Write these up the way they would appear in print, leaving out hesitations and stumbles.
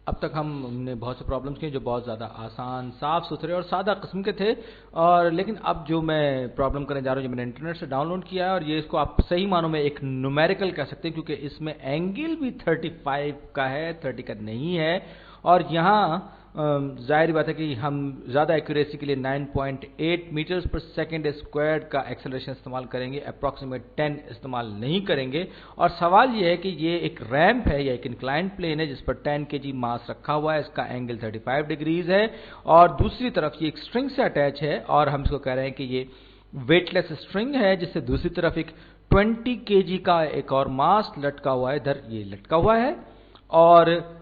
अब तक हमने बहुत से प्रॉब्लम्स किए जो बहुत ज़्यादा आसान, साफ सुथरे और सादा किस्म के थे। और लेकिन अब जो मैं प्रॉब्लम करने जा रहा हूँ, जो मैंने इंटरनेट से डाउनलोड किया है, और ये इसको आप सही मानों में एक न्यूमेरिकल कह सकते हैं, क्योंकि इसमें एंगल भी 35 का है, 30 का नहीं है। और यहाँ जाहिर बात है कि हम ज़्यादा एक्यूरेसी के लिए 9.8 मीटर्स पर सेकेंड स्क्वायर्ड का एक्सेलरेशन इस्तेमाल करेंगे, अप्रॉक्सीमेट 10 इस्तेमाल नहीं करेंगे। और सवाल ये है कि ये एक रैंप है या एक इंक्लाइंड प्लेन है जिस पर 10 kg मास रखा हुआ है, इसका एंगल 35 डिग्रीज है, और दूसरी तरफ ये एक स्ट्रिंग से अटैच है, और हम इसको कह रहे हैं कि ये वेटलेस स्ट्रिंग है, जिससे दूसरी तरफ एक 20 kg का एक और मास लटका हुआ है, इधर ये लटका हुआ है। और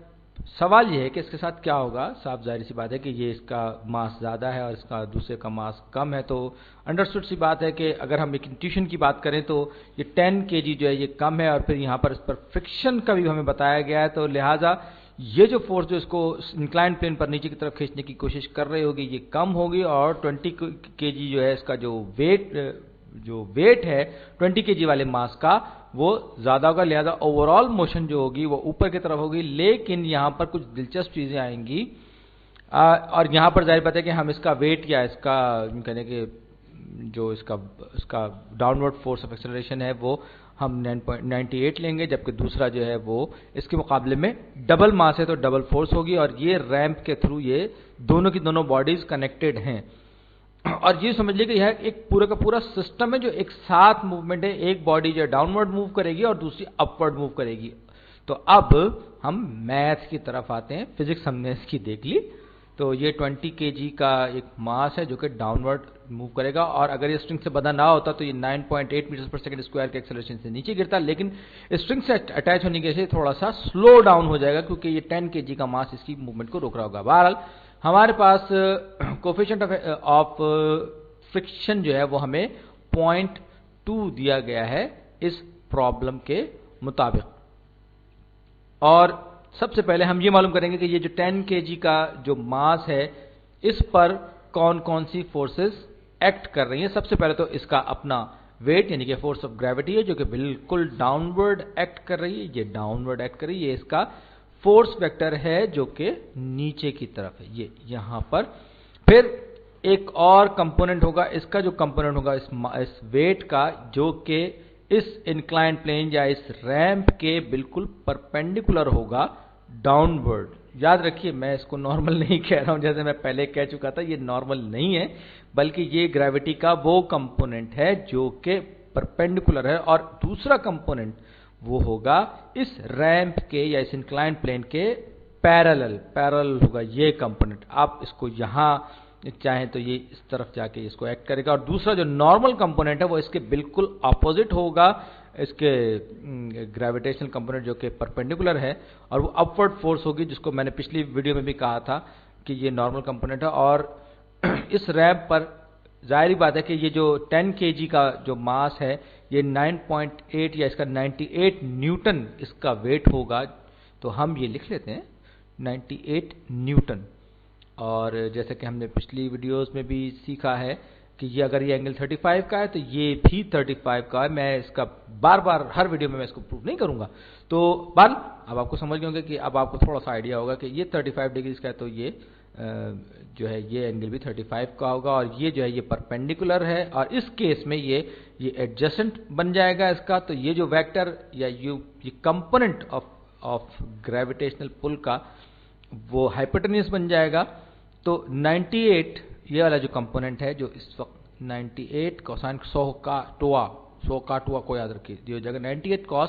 सवाल यह है कि इसके साथ क्या होगा। साफ जाहिर सी बात है कि ये इसका मास ज़्यादा है और इसका दूसरे का मास कम है, तो अंडरस्टूड सी बात है कि अगर हम एक इंट्यूशन की बात करें तो ये 10 kg जो है ये कम है, और फिर यहाँ पर इस पर फ्रिक्शन का भी हमें बताया गया है, तो लिहाजा ये जो फोर्स जो इसको इंक्लाइंड प्लेन पर नीचे की तरफ खींचने की कोशिश कर रही होगी ये कम होगी, और 20 kg जो है इसका जो वेट है 20 kg वाले मास का वो ज़्यादा होगा, लिहाजा ओवरऑल मोशन जो होगी वो ऊपर की तरफ होगी। लेकिन यहाँ पर कुछ दिलचस्प चीज़ें आएंगी, और यहाँ पर जाहिर बात है कि हम इसका वेट या इसका कहने के जो इसका डाउनवर्ड फोर्स ऑफ एक्सेलरेशन है वो हम 9.98 लेंगे, जबकि दूसरा जो है वो इसके मुकाबले में डबल मास है, तो डबल फोर्स होगी। और ये रैंप के थ्रू ये दोनों की दोनों बॉडीज कनेक्टेड हैं, और ये समझ लीजिए कि यह एक पूरा का पूरा सिस्टम है जो एक साथ मूवमेंट है, एक बॉडी जो डाउनवर्ड मूव करेगी और दूसरी अपवर्ड मूव करेगी। तो अब हम मैथ की तरफ आते हैं, फिजिक्स हमने इसकी देख ली। तो ये 20 kg का एक मास है जो कि डाउनवर्ड मूव करेगा, और अगर ये स्ट्रिंग से बंधा ना होता तो ये 9.8 मीटर पर सेकंड स्क्वायर के एक्सेलरेशन से नीचे गिरता, लेकिन स्ट्रिंग से अटैच होने की वजह से थोड़ा सा स्लो डाउन हो जाएगा, क्योंकि ये 10 kg का मास इसकी मूवमेंट को रोक रहा होगा। बहरहाल हमारे पास कोफिशिएंट ऑफ फ्रिक्शन जो है वो हमें 0.2 दिया गया है इस प्रॉब्लम के मुताबिक। और सबसे पहले हम ये मालूम करेंगे कि ये जो 10 kg का जो मास है इस पर कौन कौन सी फोर्सेस एक्ट कर रही हैं। सबसे पहले तो इसका अपना वेट यानी कि फोर्स ऑफ ग्रेविटी है जो कि बिल्कुल डाउनवर्ड एक्ट कर रही है, ये डाउनवर्ड एक्ट कर रही है। ये इसका फोर्स वेक्टर है जो कि नीचे की तरफ है, ये यहां पर। फिर एक और कंपोनेंट होगा, इसका जो कंपोनेंट होगा इस वेट का, जो कि इस इंक्लाइंड प्लेन या इस रैंप के बिल्कुल परपेंडिकुलर होगा डाउनवर्ड। याद रखिए मैं इसको नॉर्मल नहीं कह रहा हूं, जैसे मैं पहले कह चुका था, ये नॉर्मल नहीं है, बल्कि ये ग्रेविटी का वो कंपोनेंट है जो कि परपेंडिकुलर है, और दूसरा कंपोनेंट वो होगा इस रैंप के या इस इंक्लाइंड प्लेन के पैरेलल होगा ये कंपोनेंट। आप इसको यहां चाहें तो ये इस तरफ जाके इसको एक्ट करेगा, और दूसरा जो नॉर्मल कंपोनेंट है वो इसके बिल्कुल ऑपोजिट होगा, इसके ग्रेविटेशनल कंपोनेंट जो कि परपेंडिकुलर है, और वो अपवर्ड फोर्स होगी, जिसको मैंने पिछली वीडियो में भी कहा था कि ये नॉर्मल कंपोनेंट है। और इस रैंप पर जाहिर बात है कि ये जो 10 kg का जो मास है ये 9.8 या इसका 98 न्यूटन इसका वेट होगा, तो हम ये लिख लेते हैं 98 न्यूटन। और जैसे कि हमने पिछली वीडियोस में भी सीखा है कि ये अगर ये एंगल 35 का है तो ये भी 35 का है। मैं इसका बार बार हर वीडियो में मैं इसको प्रूव नहीं करूंगा, तो अब आपको समझ गए होंगे कि अब आपको थोड़ा सा आइडिया होगा कि ये 35 डिग्री का है, तो ये जो है ये एंगल भी 35 का होगा, और ये जो है ये परपेंडिकुलर है, और इस केस में ये एडजेसेंट बन जाएगा इसका। तो ये जो वेक्टर या ये कंपोनेंट ऑफ ग्रेविटेशनल पुल का वो हाइपोटेन्यूज बन जाएगा। तो 98 ये वाला जो कंपोनेंट है जो इस वक्त 98 कोसाइन 100 का टोआ को याद रखिए, ये हो जाएगा 98 cos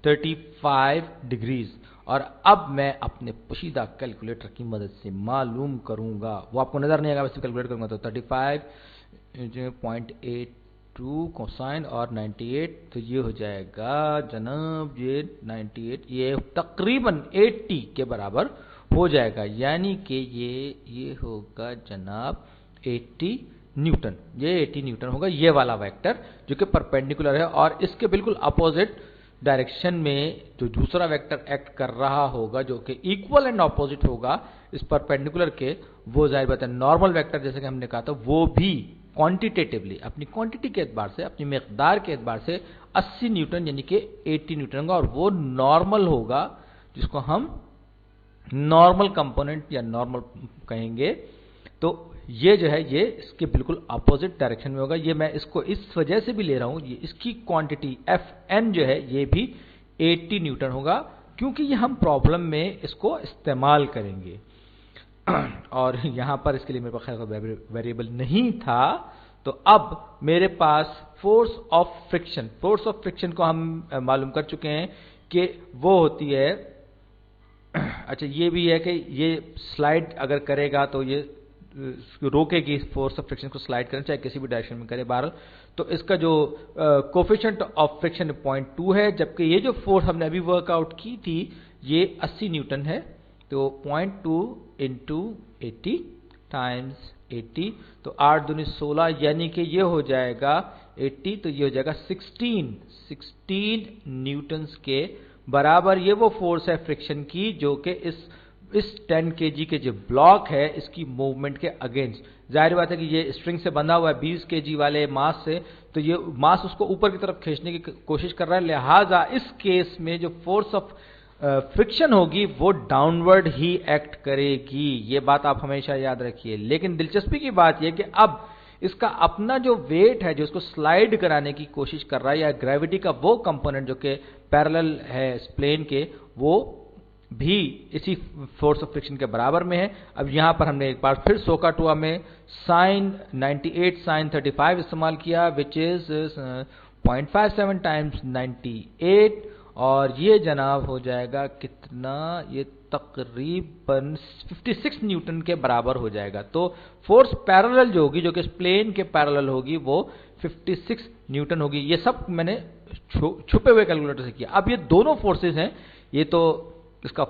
35 डिग्रीज। और अब मैं अपने पोशीदा कैलकुलेटर की मदद से मालूम करूंगा, वो आपको नजर नहीं आएगा, वैसे कैलकुलेट करूंगा, तो 35.82 कोसाइन और 98, तो ये हो जाएगा जनाब ये 98, ये तकरीबन 80 के बराबर हो जाएगा, यानी कि ये होगा जनाब 80 न्यूटन। ये 80 न्यूटन होगा ये वाला वेक्टर जो कि परपेंडिकुलर है, और इसके बिल्कुल अपोजिट डायरेक्शन में जो दूसरा वेक्टर एक्ट कर रहा होगा जो कि इक्वल एंड ऑपोजिट होगा इस परपेंडिकुलर के, वो जाहिर बात है नॉर्मल वेक्टर, जैसे कि हमने कहा था, वो भी क्वांटिटेटिवली अपनी क्वांटिटी के एतबार से, अपनी मकदार के एतबार से 80 न्यूटन यानी कि 80 न्यूटन होगा, और वो नॉर्मल होगा जिसको हम नॉर्मल कंपोनेंट या नॉर्मल कहेंगे, तो ये जो है ये इसके बिल्कुल अपोजिट डायरेक्शन में होगा। ये मैं इसको इस वजह से भी ले रहा हूं, ये इसकी क्वांटिटी Fn जो है ये भी 80 न्यूटन होगा, क्योंकि ये हम प्रॉब्लम में इसको इस्तेमाल करेंगे। और यहां पर इसके लिए मेरे पास वेरिएबल नहीं था, तो अब मेरे पास फोर्स ऑफ फ्रिक्शन को हम मालूम कर चुके हैं कि वो होती है, अच्छा ये भी है कि ये स्लाइड अगर करेगा तो ये रोकेगी फोर्स ऑफ फ्रिक्शन को स्लाइड करना, चाहे किसी भी डायरेक्शन में करे बहरहाल। तो इसका जो कोफिशिएंट ऑफ फ्रिक्शन 0.2 है, जबकि ये जो फोर्स हमने अभी वर्कआउट की थी ये 80 न्यूटन है। तो 0.2 इंटू 80 टाइम्स 80, तो 8 दूनी 16, यानी कि ये हो जाएगा 80, तो ये हो जाएगा 16 न्यूटन्स के बराबर। ये वो फोर्स है फ्रिक्शन की जो कि इस 10 केजी के जो ब्लॉक है इसकी मूवमेंट के अगेंस्ट। जाहिर बात है कि ये स्ट्रिंग से बंधा हुआ है 20 केजी वाले मास से, तो ये मास उसको ऊपर की तरफ खींचने की कोशिश कर रहा है, लिहाजा इस केस में जो फोर्स ऑफ फ्रिक्शन होगी वो डाउनवर्ड ही एक्ट करेगी। ये बात आप हमेशा याद रखिए। लेकिन दिलचस्पी की बात यह कि अब इसका अपना जो वेट है जो इसको स्लाइड कराने की कोशिश कर रहा है, या ग्रेविटी का वो कंपोनेंट जो कि पैरेलल है इस प्लेन के, वो भी इसी फोर्स ऑफ फ्रिक्शन के बराबर में है। अब यहां पर हमने एक बार फिर सोकाटुआ में साइन 98 साइन 35 इस्तेमाल किया, विच इज 0.57 टाइम्स 98, और ये जनाब हो जाएगा कितना, ये तकरीबन 56 न्यूटन के बराबर हो जाएगा। तो फोर्स पैरेलल जो होगी, जो कि प्लेन के पैरेलल होगी, वो 56 न्यूटन होगी। ये सब मैंने छुपे हुए कैलकुलेटर से किया। अब ये दोनों फोर्सेस हैं, ये तो इसका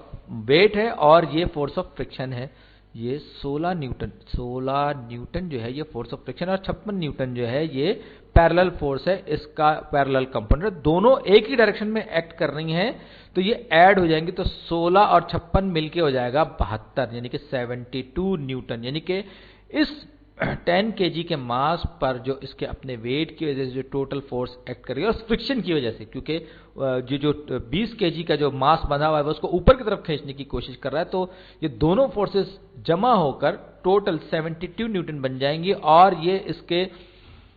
वेट है और ये फोर्स ऑफ फ्रिक्शन है। ये 16 न्यूटन जो है ये फोर्स ऑफ फ्रिक्शन, और 56 न्यूटन जो है ये पैरेलल फोर्स है, इसका पैरेलल कंपोनेंट। दोनों एक ही डायरेक्शन में एक्ट कर रही हैं, तो ये ऐड हो जाएंगे, तो 16 और 56 मिलके हो जाएगा 72, यानी कि 72 न्यूटन। यानी कि इस 10 केजी के मास पर जो इसके अपने वेट की वजह से जो टोटल फोर्स एक्ट करेगी, और फ्रिक्शन की वजह से, क्योंकि जो 20 केजी का जो मास बंधा हुआ है वो उसको ऊपर की तरफ खींचने की कोशिश कर रहा है, तो ये दोनों फोर्सेस जमा होकर टोटल 72 न्यूटन बन जाएंगी। और ये इसके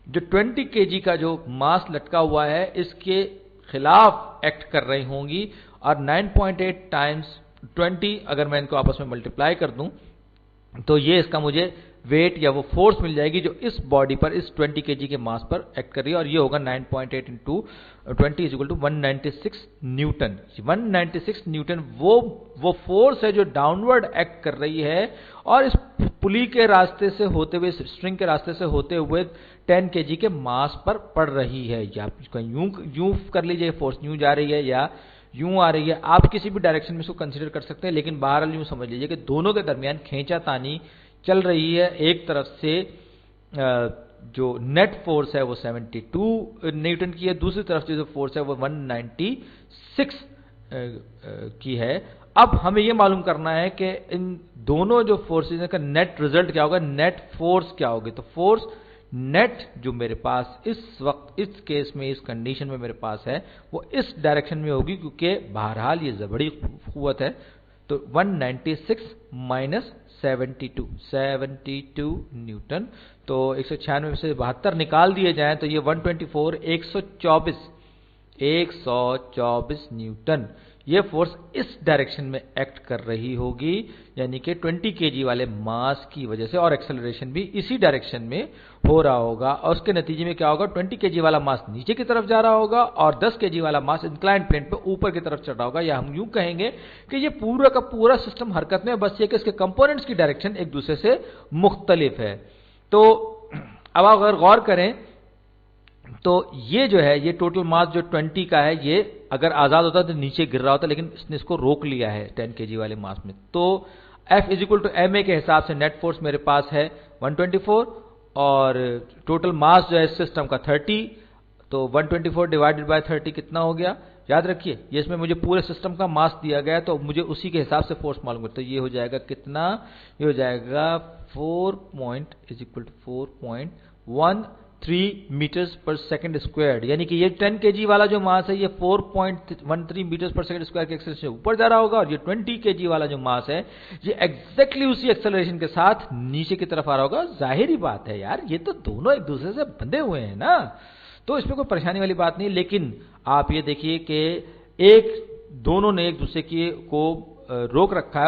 जो 20 केजी का जो मास लटका हुआ है इसके खिलाफ एक्ट कर रही होंगी, और 9.8 टाइम्स 20 अगर मैं इनको आपस में मल्टीप्लाई कर दूं तो ये इसका मुझे वेट या वो फोर्स मिल जाएगी जो इस बॉडी पर, इस 20 केजी के मास पर एक्ट कर रही है, और ये होगा 9.8 into 20 is equal to 196 newton. 196 newton वो फोर्स है जो डाउनवर्ड एक्ट कर रही है, और इस पुली के रास्ते से होते हुए, स्ट्रिंग के रास्ते से होते हुए 10 केजी के मास पर पड़ रही है। या यूं कर लीजिए, फोर्स यूं जा रही है या यूं आ रही है, आप किसी भी डायरेक्शन में इसको कंसीडर कर सकते हैं, लेकिन बहरहाल यूं समझ लीजिए कि दोनों के दरमियान खींचातानी चल रही है। एक तरफ से जो नेट फोर्स है वो 72 न्यूटन की है, दूसरी तरफ से जो फोर्स है वो 196 की है। अब हमें यह मालूम करना है कि इन दोनों जो फोर्सेज का नेट रिजल्ट क्या होगा, नेट फोर्स क्या होगी। तो फोर्स नेट जो मेरे पास इस वक्त इस केस में, इस कंडीशन में मेरे पास है, वो इस डायरेक्शन में होगी, क्योंकि बहरहाल ये बड़ी कुव्वत है। तो 196 माइनस 72 न्यूटन, तो 196 में से 72 निकाल दिए जाएं तो ये 124 124 न्यूटन ये फोर्स इस डायरेक्शन में एक्ट कर रही होगी, यानी कि 20 केजी वाले मास की वजह से, और एक्सेलरेशन भी इसी डायरेक्शन में हो रहा होगा। और उसके नतीजे में क्या होगा, 20 केजी वाला मास नीचे की तरफ जा रहा होगा और 10 केजी वाला मास इंक्लाइंड प्लेन पे ऊपर की तरफ चढ़ रहा होगा। या हम यूं कहेंगे कि ये पूरा का पूरा सिस्टम हरकत में, बस ये कि इसके कंपोनेंट्स की डायरेक्शन एक दूसरे से मुख्तलिफ है। तो अब आप अगर गौर करें तो ये जो है, ये टोटल मास जो 20 का है, ये अगर आजाद होता तो नीचे गिर रहा होता, लेकिन इसने इसको रोक लिया है 10 केजी वाले मास में। तो F is equal to ma के हिसाब से नेट फोर्स मेरे पास है 124, और टोटल मास जो है सिस्टम का 30, तो 124 डिवाइडेड बाय 30 कितना हो गया, याद रखिए ये इसमें मुझे पूरे सिस्टम का मास दिया गया है, तो मुझे उसी के हिसाब से फोर्स मालूम है। तो ये हो जाएगा कितना, ये हो जाएगा 4.1 4.13 मीटर्स पर सेकंड स्क्वायर, यानी कि ये 10 केजी वाला जो मास है ये 4.13 मीटर्स पर सेकंड स्क्वायर के एक्सेलरेशन से ऊपर जा रहा होगा, और ये 20 केजी वाला जो मास है ये एग्जैक्टली उसी एक्सेलरेशन के साथ नीचे की तरफ आ रहा होगा। जाहिर ही बात है यार, ये तो दोनों एक दूसरे से बंधे हुए हैं ना, तो इसमें कोई परेशानी वाली बात नहीं। लेकिन आप ये देखिए कि दोनों ने एक दूसरे को रोक रखा है।